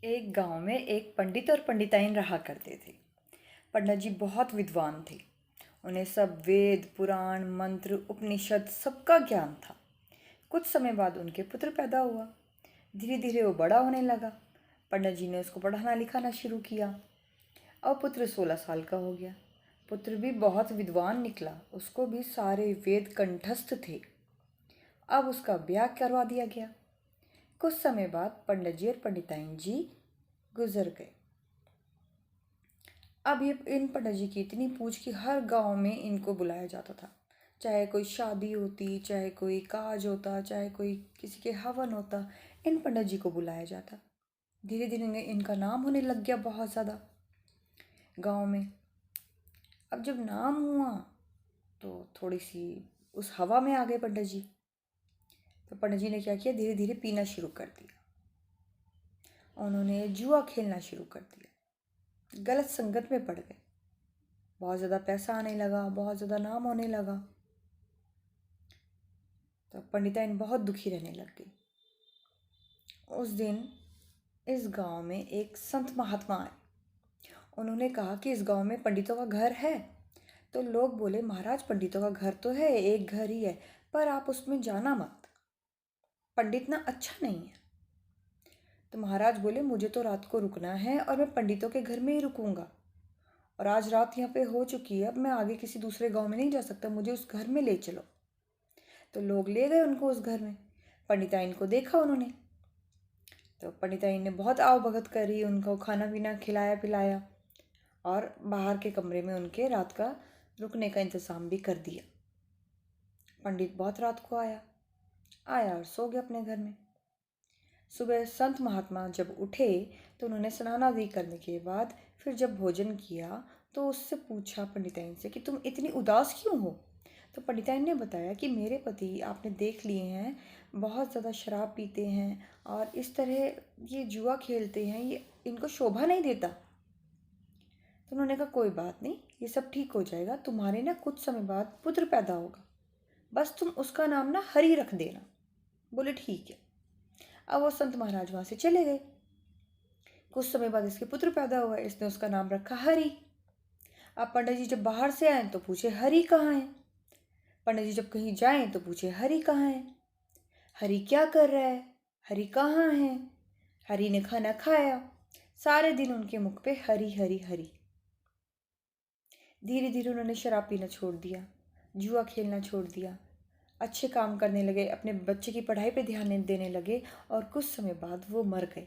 एक गांव में एक पंडित और पंडिताइन रहा करते थे। पंडित जी बहुत विद्वान थे। उन्हें सब वेद पुराण मंत्र उपनिषद सबका ज्ञान था। कुछ समय बाद उनके पुत्र पैदा हुआ। धीरे धीरे वो बड़ा होने लगा। पंडित जी ने उसको पढ़ाना लिखाना शुरू किया। अब पुत्र 16 साल का हो गया। पुत्र भी बहुत विद्वान निकला, उसको भी सारे वेद कंठस्थ थे। अब उसका ब्याह करवा दिया गया। कुछ समय बाद पंडित जी और पंडिताइन जी गुजर गए। अब ये इन पंडित जी की इतनी पूछ कि हर गांव में इनको बुलाया जाता था। चाहे कोई शादी होती, चाहे कोई काज होता, चाहे कोई किसी के हवन होता, इन पंडित जी को बुलाया जाता। धीरे धीरे इनका नाम होने लग गया बहुत ज़्यादा गांव में। अब जब नाम हुआ तो थोड़ी सी उस हवा में आ गए पंडित जी। तो पंडित जी ने क्या किया, धीरे धीरे पीना शुरू कर दिया। उन्होंने जुआ खेलना शुरू कर दिया। गलत संगत में पड़ गए। बहुत ज़्यादा पैसा आने लगा, बहुत ज़्यादा नाम होने लगा। तो पंडिताइन बहुत दुखी रहने लग गई। उस दिन इस गांव में एक संत महात्मा आए। उन्होंने कहा कि इस गांव में पंडितों का घर है। तो लोग बोले, महाराज पंडितों का घर तो है, एक घर ही है, पर आप उसमें जाना मत, पंडित ना अच्छा नहीं है। तो महाराज बोले, मुझे तो रात को रुकना है और मैं पंडितों के घर में ही रुकूंगा, और आज रात यहाँ पे हो चुकी है, अब मैं आगे किसी दूसरे गांव में नहीं जा सकता, मुझे उस घर में ले चलो। तो लोग ले गए उनको उस घर में। पंडिताइन को देखा उन्होंने। तो पंडिताइन ने बहुत आओ भगत करी, उनको खाना पीना खिलाया पिलाया और बाहर के कमरे में उनके रात का रुकने का इंतज़ाम भी कर दिया। पंडित बहुत रात को आया और सो गया अपने घर में। सुबह संत महात्मा जब उठे तो उन्होंने स्नान आदि करने के बाद फिर जब भोजन किया तो उससे पूछा पंडिताइन से कि तुम इतनी उदास क्यों हो। तो पंडिताइन ने बताया कि मेरे पति आपने देख लिए हैं, बहुत ज़्यादा शराब पीते हैं और इस तरह ये जुआ खेलते हैं, ये इनको शोभा नहीं देता। तो उन्होंने कहा कोई बात नहीं, ये सब ठीक हो जाएगा, तुम्हारे ना कुछ समय बाद पुत्र पैदा होगा, बस तुम उसका नाम ना हरि रख देना। बोले ठीक है। अब वो संत महाराज वहाँ से चले गए। कुछ समय बाद इसके पुत्र पैदा हुआ, इसने उसका नाम रखा हरि। अब पंडित जी जब बाहर से आए तो पूछे हरि कहाँ है। पंडित जी जब कहीं जाएं तो पूछे हरि कहाँ है, हरि क्या कर रहा है, हरि कहाँ है। हरि ने खाना खाया। सारे दिन उनके मुख पे हरि हरि हरि। धीरे धीरे उन्होंने शराब पीना छोड़ दिया, जुआ खेलना छोड़ दिया, अच्छे काम करने लगे, अपने बच्चे की पढ़ाई पे ध्यान देने लगे और कुछ समय बाद वो मर गए।